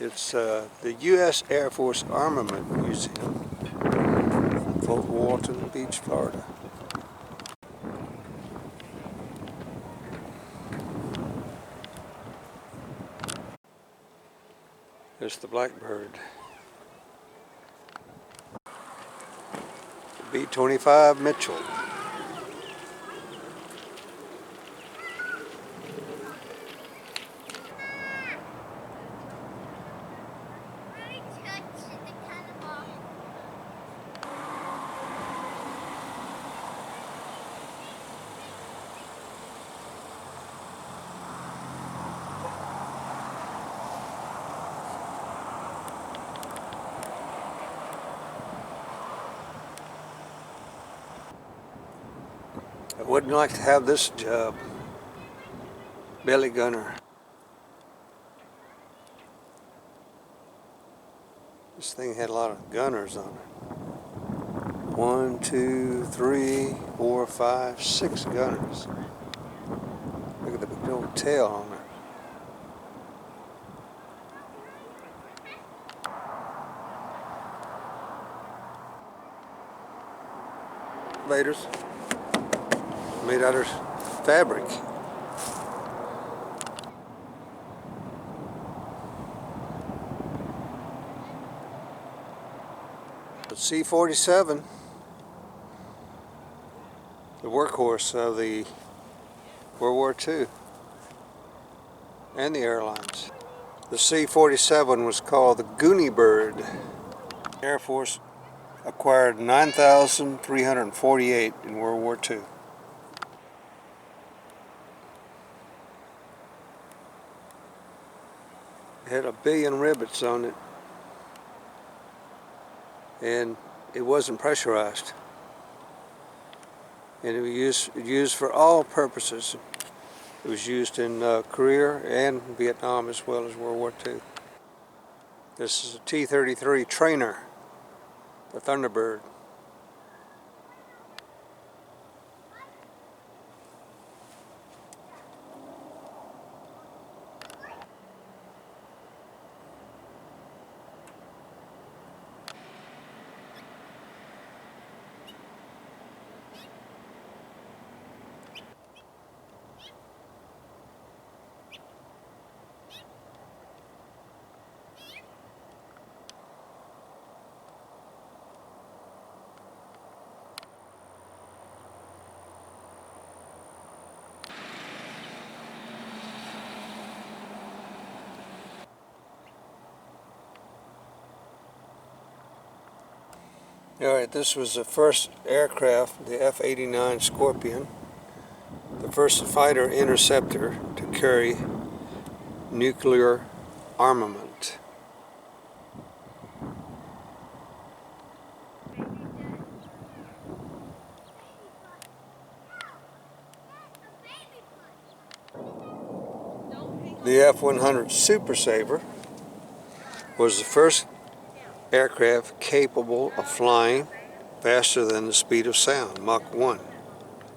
It's the U.S. Air Force Armament Museum, Fort Walton Beach, Florida. There's the Blackbird. B-25 Mitchell. I wouldn't like to have this job. Belly gunner. This thing had a lot of gunners on it. 1, 2, 3, 4, 5, 6 gunners. Look at the big old tail on it. Laders. Made out of fabric. The C-47, the workhorse of the World War II and the airlines. The C-47 was called the Goonie Bird. Air Force acquired 9,348 in World War II. It had 1 billion rivets on it, and it wasn't pressurized. And it was used for all purposes. It was used in Korea and Vietnam as well as World War II. This is a T-33 trainer, the Thunderbird. Alright, this was the first aircraft, the F-89 Scorpion, the first fighter interceptor to carry nuclear armament. The F-100 Super Saver was the first aircraft capable of flying faster than the speed of sound, Mach 1,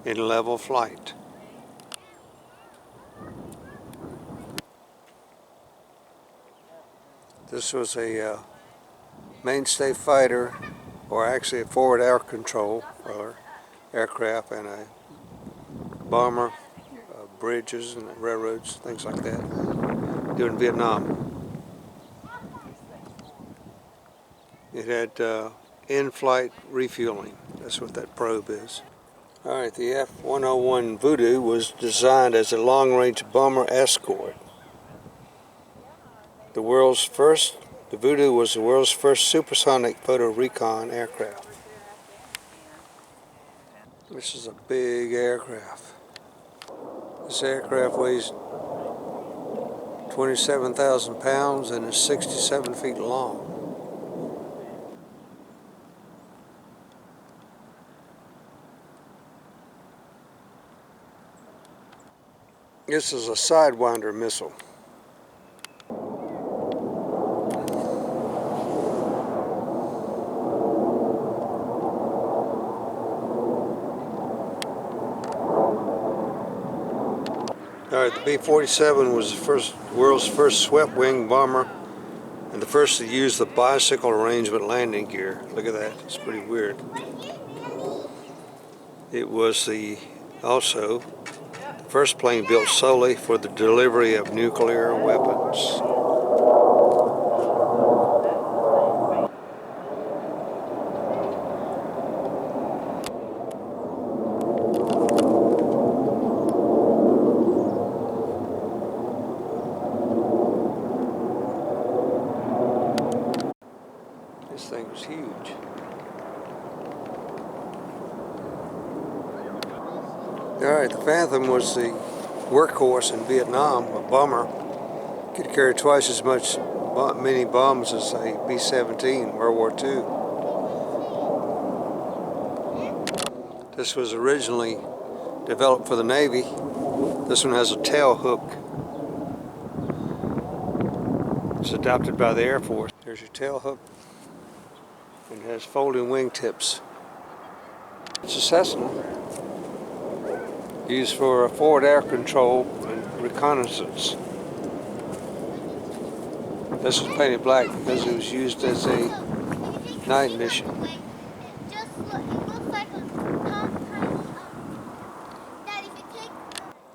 in level flight. This was a mainstay fighter, or actually a forward air control aircraft, and a bomber, bridges and railroads, things like that, during Vietnam. It had in-flight refueling. That's what that probe is. Alright, the F-101 Voodoo was designed as a long-range bomber escort. The Voodoo was the world's first supersonic photo recon aircraft. This is a big aircraft. This aircraft weighs 27,000 pounds and is 67 feet long. This is a Sidewinder missile. Alright, the B-47 was the world's first swept-wing bomber and the first to use the bicycle arrangement landing gear. Look at that, it's pretty weird. It was also the first plane built solely for the delivery of nuclear weapons. This thing was huge. Alright, the Phantom was the workhorse in Vietnam, a bomber. Could carry twice as many bombs as a B-17 World War II. This was originally developed for the Navy. This one has a tail hook. It's adopted by the Air Force. There's your tail hook. It has folding wingtips. It's a Cessna, used for forward air control and reconnaissance. This was painted black because it was used as a night mission.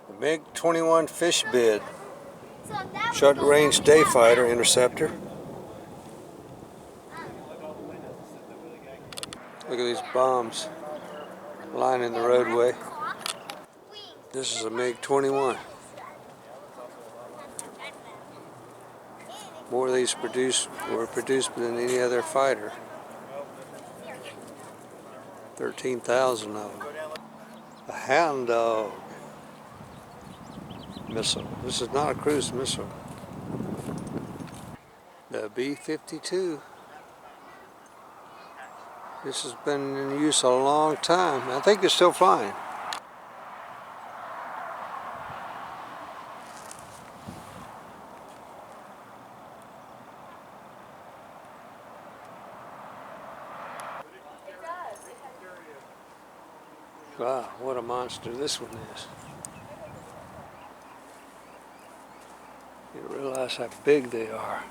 The MiG-21 fish bid, short-range day fighter interceptor. Look at these bombs lining the roadway. This is a MiG-21. More of these were produced than any other fighter. 13,000 of them. A Hound Dog missile. This is not a cruise missile. The B-52. This has been in use a long time. I think it's still flying. Wow, what a monster this one is. You realize how big they are.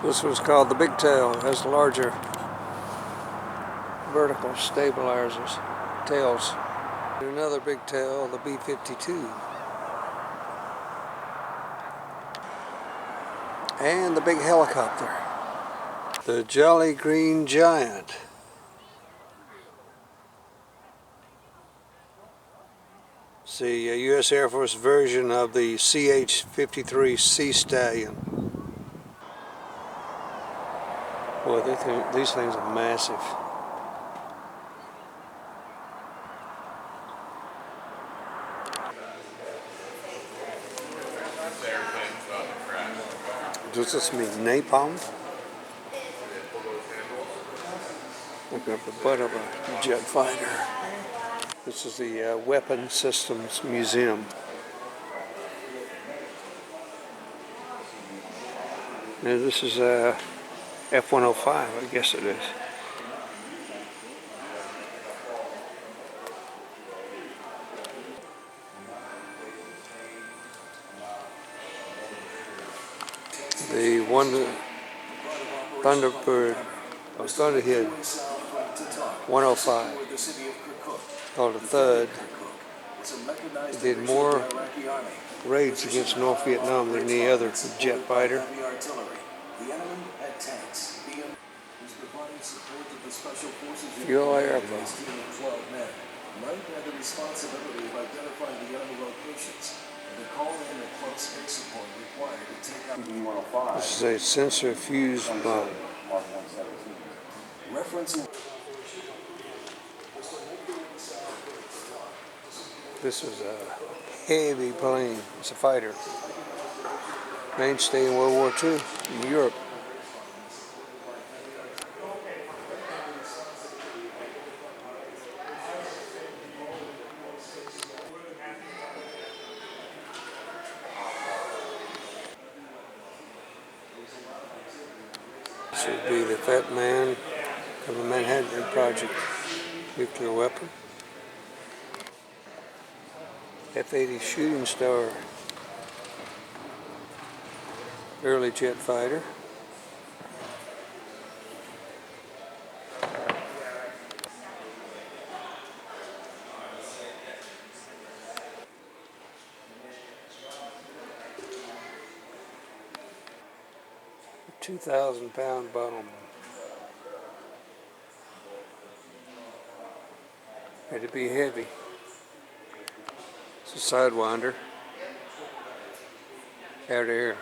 This was called the Big Tail. It has larger vertical stabilizers, tails. And another big tail, the B-52. And the big helicopter, the Jolly Green Giant. It's the U.S. Air Force version of the CH-53 Sea Stallion. Boy, these things are massive. Does this mean napalm? Look up the butt of a jet fighter. This is the Weapon Systems Museum. Now this is a F-105, I guess it is. The Thunderbird, or Thunderhead 105, called a Thud. It did more raids against North Vietnam than any other jet fighter. Fuel aircraft. This is a sensor fused bomb. This was a heavy plane. It's a fighter. Mainstay in World War II in Europe. This would be the Fat Man of the Manhattan Project nuclear weapon. F-80 Shooting Star early jet fighter. A 2,000-pound bomb. Had to be heavy. It's a Sidewinder. Air to air.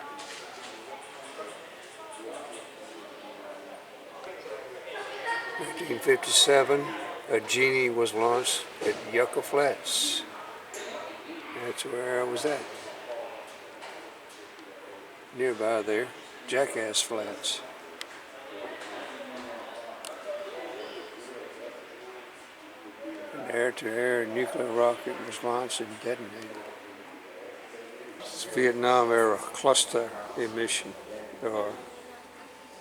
1957, a Genie was launched at Yucca Flats. That's where I was at. Nearby there, Jackass Flats. An air-to-air nuclear rocket was launched and detonated. It's Vietnam-era cluster emission or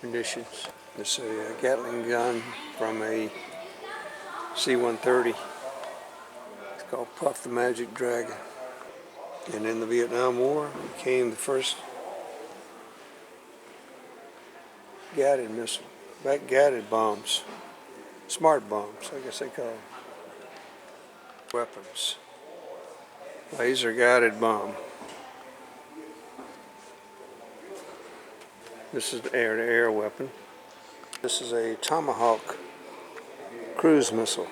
munitions. It's a Gatling gun from a C-130. It's called Puff the Magic Dragon. And in the Vietnam War, it became the first guided missile, guided bombs, smart bombs, I guess they call them. Weapons. Laser guided bomb. This is an air-to-air weapon. This is a Tomahawk cruise missile.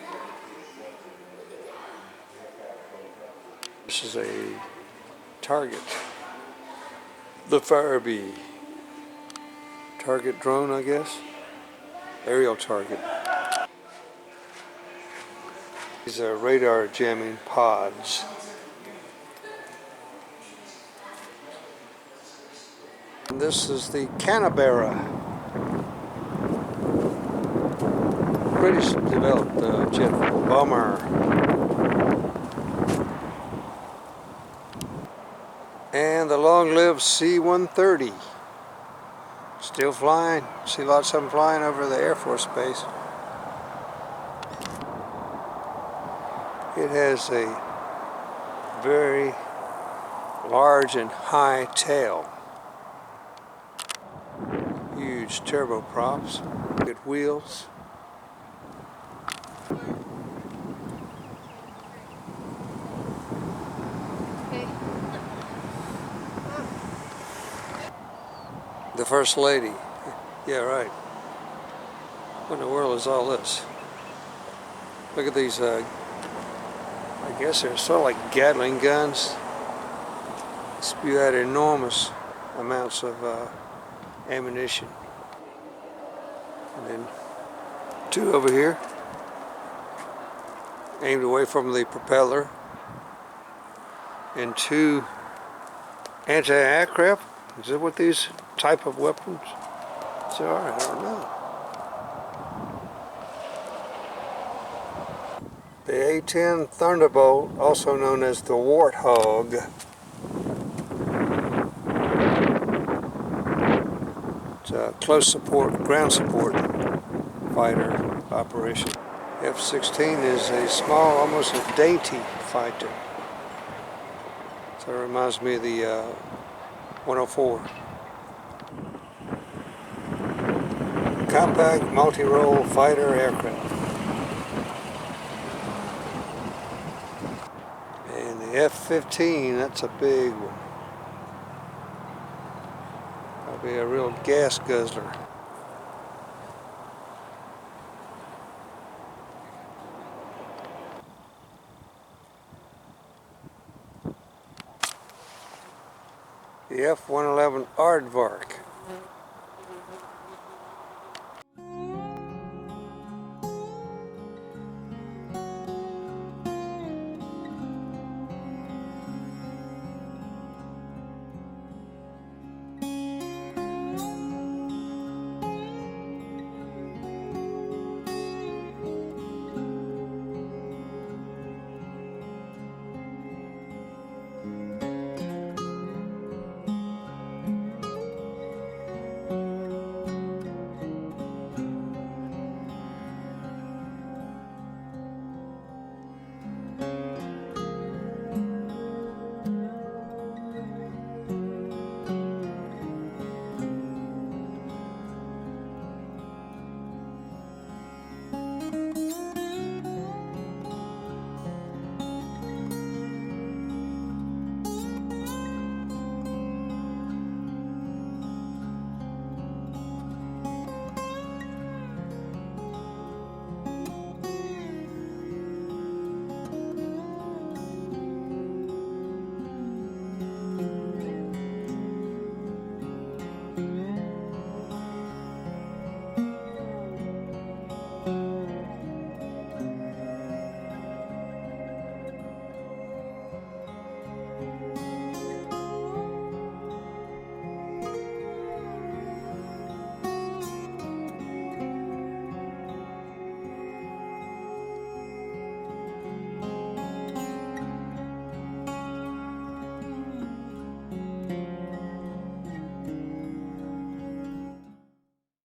This is a target. The Firebee. Target drone, I guess. Aerial target. These are radar jamming pods. And this is the Canberra. British developed the jet bomber. And the long-lived C-130. Still flying. See lots of them flying over the Air Force Base. It has a very large and high tail. Huge turboprops. Good wheels. The First Lady. Yeah, right. What in the world is all this? Look at these, I guess they're sort of like Gatling guns. Spew out enormous amounts of ammunition. And then two over here, aimed away from the propeller. And two anti-aircraft. Is that what these type of weapons are? I don't know. The A-10 Thunderbolt, also known as the Warthog. It's a close support, ground support fighter operation. F-16 is a small, almost a dainty fighter. So it reminds me of the 104. Compact multi-role fighter aircraft. And the F-15, that's a big one. That'll be a real gas guzzler. The F-111 Aardvark.